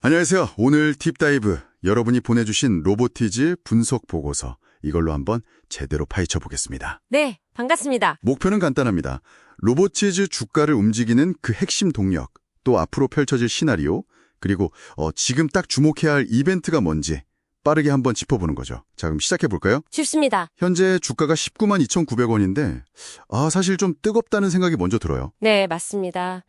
안녕하세요. 오늘 팁다이브 여러분이 보내주신 로보티즈 분석 보고서 이걸로 한번 제대로 파헤쳐 보겠습니다. 네, 반갑습니다. 목표는 간단합니다. 로보티즈 주가를 움직이는 그 핵심 동력, 또 앞으로 펼쳐질 시나리오, 그리고 지금 딱 주목해야 할 이벤트가 뭔지 빠르게 한번 짚어보는 거죠. 자, 그럼 시작해 볼까요? 쉽습니다. 현재 주가가 19만 2,900원인데 사실 좀 뜨겁다는 생각이 먼저 들어요. 네, 맞습니다.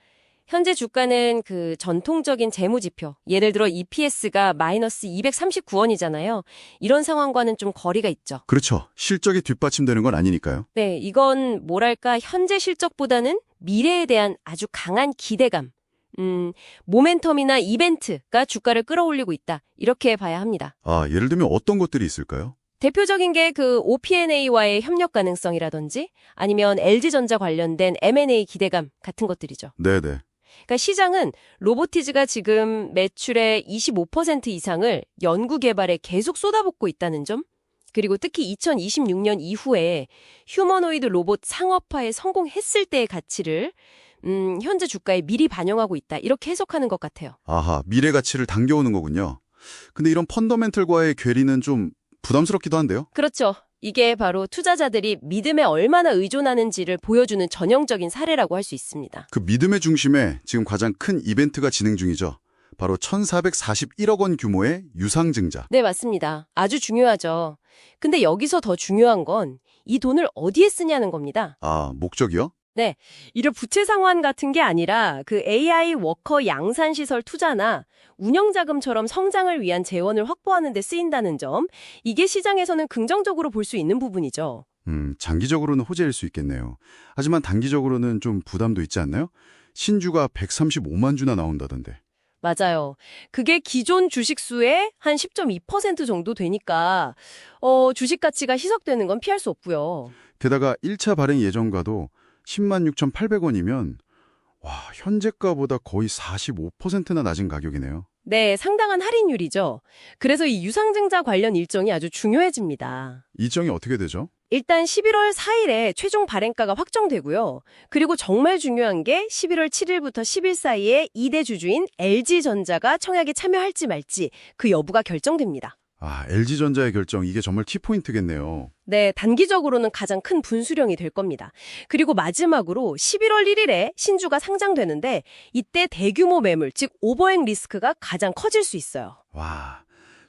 현재 주가는 그 전통적인 재무지표, 예를 들어 EPS가 마이너스 239원이잖아요. 이런 상황과는 좀 거리가 있죠. 그렇죠. 실적이 뒷받침되는 건 아니니까요. 네, 이건 뭐랄까 현재 실적보다는 미래에 대한 아주 강한 기대감, 모멘텀이나 이벤트가 주가를 끌어올리고 있다. 이렇게 봐야 합니다. 예를 들면 어떤 것들이 있을까요? 대표적인 게 그 OPNA와의 협력 가능성이라든지 아니면 LG전자 관련된 M&A 기대감 같은 것들이죠. 네네. 그러니까 시장은 로보티즈가 지금 매출의 25% 이상을 연구개발에 계속 쏟아붓고 있다는 점, 그리고 특히 2026년 이후에 휴머노이드 로봇 상업화에 성공했을 때의 가치를 현재 주가에 미리 반영하고 있다. 이렇게 해석하는 것 같아요. 아하, 미래 가치를 당겨오는 거군요. 근데 이런 펀더멘털과의 괴리는 좀 부담스럽기도 한데요? 그렇죠. 이게 바로 투자자들이 믿음에 얼마나 의존하는지를 보여주는 전형적인 사례라고 할 수 있습니다. 그 믿음의 중심에 지금 가장 큰 이벤트가 진행 중이죠. 바로 1,441억 원 규모의 유상증자. 네, 맞습니다. 아주 중요하죠. 근데 여기서 더 중요한 건 이 돈을 어디에 쓰냐는 겁니다. 목적이요? 네, 이런 부채 상환 같은 게 아니라 그 AI 워커 양산시설 투자나 운영자금처럼 성장을 위한 재원을 확보하는 데 쓰인다는 점, 이게 시장에서는 긍정적으로 볼 수 있는 부분이죠. 장기적으로는 호재일 수 있겠네요. 하지만 단기적으로는 좀 부담도 있지 않나요? 신주가 135만 주나 나온다던데. 맞아요. 그게 기존 주식수의 한 10.2% 정도 되니까 주식 가치가 희석되는 건 피할 수 없고요. 게다가 1차 발행 예정가도 10만 6,800원이면 현재가보다 거의 45%나 낮은 가격이네요. 네, 상당한 할인율이죠. 그래서 이 유상증자 관련 일정이 아주 중요해집니다. 일정이 어떻게 되죠? 일단 11월 4일에 최종 발행가가 확정되고요. 그리고 정말 중요한 게 11월 7일부터 10일 사이에 2대 주주인 LG전자가 청약에 참여할지 말지 그 여부가 결정됩니다. LG전자의 결정, 이게 정말 키포인트겠네요. 네, 단기적으로는 가장 큰 분수령이 될 겁니다. 그리고 마지막으로 11월 1일에 신주가 상장되는데 이때 대규모 매물, 즉 오버행 리스크가 가장 커질 수 있어요.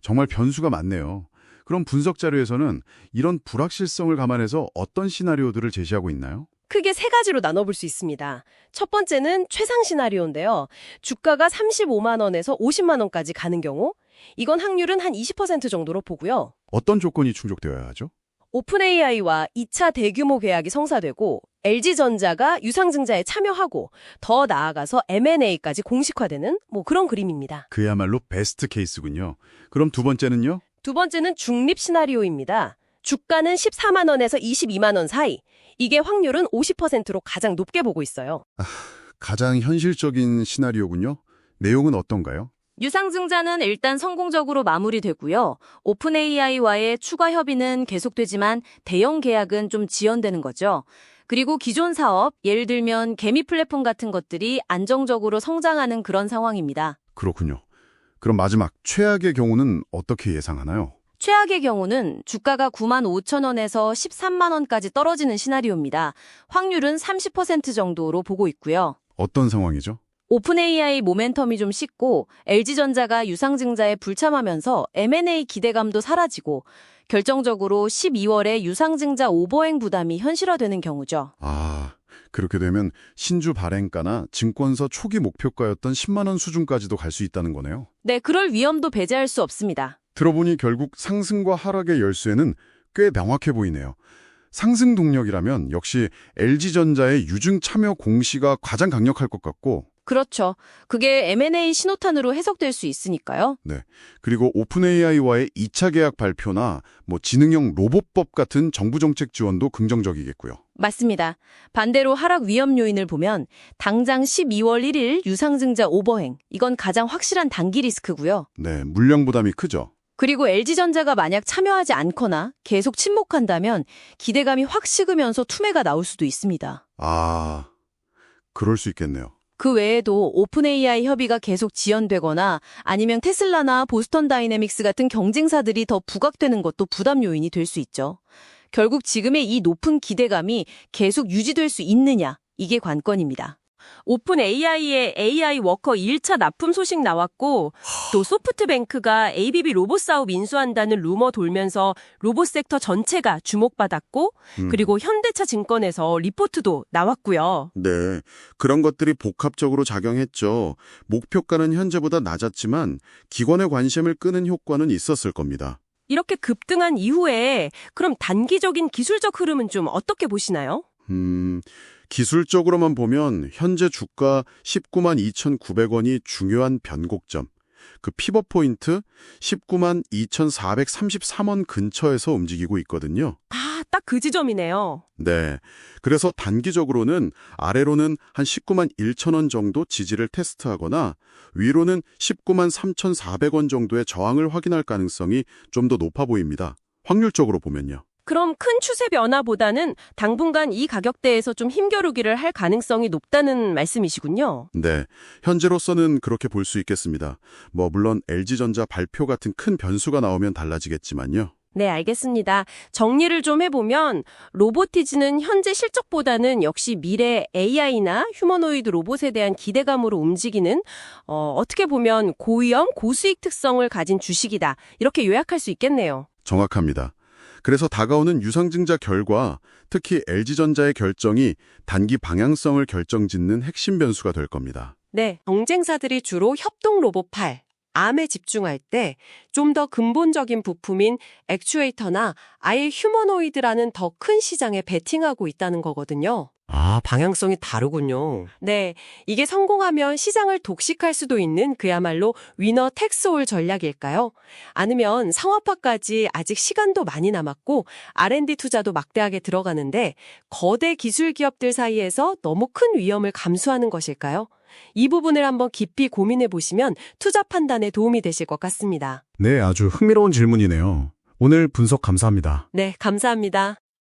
정말 변수가 많네요. 그럼 분석 자료에서는 이런 불확실성을 감안해서 어떤 시나리오들을 제시하고 있나요? 크게 세 가지로 나눠볼 수 있습니다. 첫 번째는 최상 시나리오인데요. 주가가 35만 원에서 50만 원까지 가는 경우, 이건 확률은 한 20% 정도로 보고요. 어떤 조건이 충족되어야 하죠? 오픈AI와 2차 대규모 계약이 성사되고 LG전자가 유상증자에 참여하고 더 나아가서 M&A까지 공식화되는 그런 그림입니다. 그야말로 베스트 케이스군요. 그럼 두 번째는요? 두 번째는 중립 시나리오입니다. 주가는 14만 원에서 22만 원 사이. 이게 확률은 50%로 가장 높게 보고 있어요. 가장 현실적인 시나리오군요. 내용은 어떤가요? 유상증자는 일단 성공적으로 마무리되고요. 오픈AI와의 추가 협의는 계속되지만 대형 계약은 좀 지연되는 거죠. 그리고 기존 사업, 예를 들면 개미 플랫폼 같은 것들이 안정적으로 성장하는 그런 상황입니다. 그렇군요. 그럼 마지막, 최악의 경우는 어떻게 예상하나요? 최악의 경우는 주가가 9만 5천 원에서 13만 원까지 떨어지는 시나리오입니다. 확률은 30% 정도로 보고 있고요. 어떤 상황이죠? 오픈AI 모멘텀이 좀 식고 LG전자가 유상증자에 불참하면서 M&A 기대감도 사라지고 결정적으로 12월에 유상증자 오버행 부담이 현실화되는 경우죠. 그렇게 되면 신주 발행가나 증권사 초기 목표가였던 10만 원 수준까지도 갈 수 있다는 거네요. 네, 그럴 위험도 배제할 수 없습니다. 들어보니 결국 상승과 하락의 열쇠는 꽤 명확해 보이네요. 상승 동력이라면 역시 LG전자의 유증 참여 공시가 가장 강력할 것 같고, 그렇죠. 그게 M&A 신호탄으로 해석될 수 있으니까요. 네. 그리고 오픈AI와의 2차 계약 발표나 지능형 로봇법 같은 정부 정책 지원도 긍정적이겠고요. 맞습니다. 반대로 하락 위험 요인을 보면 당장 12월 1일 유상증자 오버행, 이건 가장 확실한 단기 리스크고요. 네, 물량 부담이 크죠. 그리고 LG전자가 만약 참여하지 않거나 계속 침묵한다면 기대감이 확 식으면서 투매가 나올 수도 있습니다. 그럴 수 있겠네요. 그 외에도 오픈 AI 협의가 계속 지연되거나 아니면 테슬라나 보스턴 다이내믹스 같은 경쟁사들이 더 부각되는 것도 부담 요인이 될 수 있죠. 결국 지금의 이 높은 기대감이 계속 유지될 수 있느냐, 이게 관건입니다. 오픈 AI의 AI 워커 1차 납품 소식 나왔고 또 소프트뱅크가 ABB 로봇 사업 인수한다는 루머 돌면서 로봇 섹터 전체가 주목받았고 그리고 현대차 증권에서 리포트도 나왔고요. 네, 그런 것들이 복합적으로 작용했죠. 목표가는 현재보다 낮았지만 기관의 관심을 끄는 효과는 있었을 겁니다. 이렇게 급등한 이후에 그럼 단기적인 기술적 흐름은 좀 어떻게 보시나요? 기술적으로만 보면 현재 주가 19만 2,900원이 중요한 변곡점, 그 피벗 포인트 19만 2,433원 근처에서 움직이고 있거든요. 아, 딱 그 지점이네요. 네, 그래서 단기적으로는 아래로는 한 19만 1,000원 정도 지지를 테스트하거나 위로는 19만 3,400원 정도의 저항을 확인할 가능성이 좀 더 높아 보입니다. 확률적으로 보면요. 그럼 큰 추세 변화보다는 당분간 이 가격대에서 좀 힘겨루기를 할 가능성이 높다는 말씀이시군요. 네, 현재로서는 그렇게 볼 수 있겠습니다. 물론 LG전자 발표 같은 큰 변수가 나오면 달라지겠지만요. 네, 알겠습니다. 정리를 좀 해보면 로보티즈는 현재 실적보다는 역시 미래 AI나 휴머노이드 로봇에 대한 기대감으로 움직이는 어떻게 보면 고위험, 고수익 특성을 가진 주식이다. 이렇게 요약할 수 있겠네요. 정확합니다. 그래서 다가오는 유상증자 결과, 특히 LG전자의 결정이 단기 방향성을 결정짓는 핵심 변수가 될 겁니다. 네, 경쟁사들이 주로 협동 로봇팔, 암에 집중할 때 좀 더 근본적인 부품인 액추에이터나 아예 휴머노이드라는 더 큰 시장에 베팅하고 있다는 거거든요. 아, 방향성이 다르군요. 네, 이게 성공하면 시장을 독식할 수도 있는 그야말로 위너 텍스올 전략일까요? 아니면 상업화까지 아직 시간도 많이 남았고 R&D 투자도 막대하게 들어가는데 거대 기술 기업들 사이에서 너무 큰 위험을 감수하는 것일까요? 이 부분을 한번 깊이 고민해 보시면 투자 판단에 도움이 되실 것 같습니다. 네, 아주 흥미로운 질문이네요. 오늘 분석 감사합니다. 네, 감사합니다.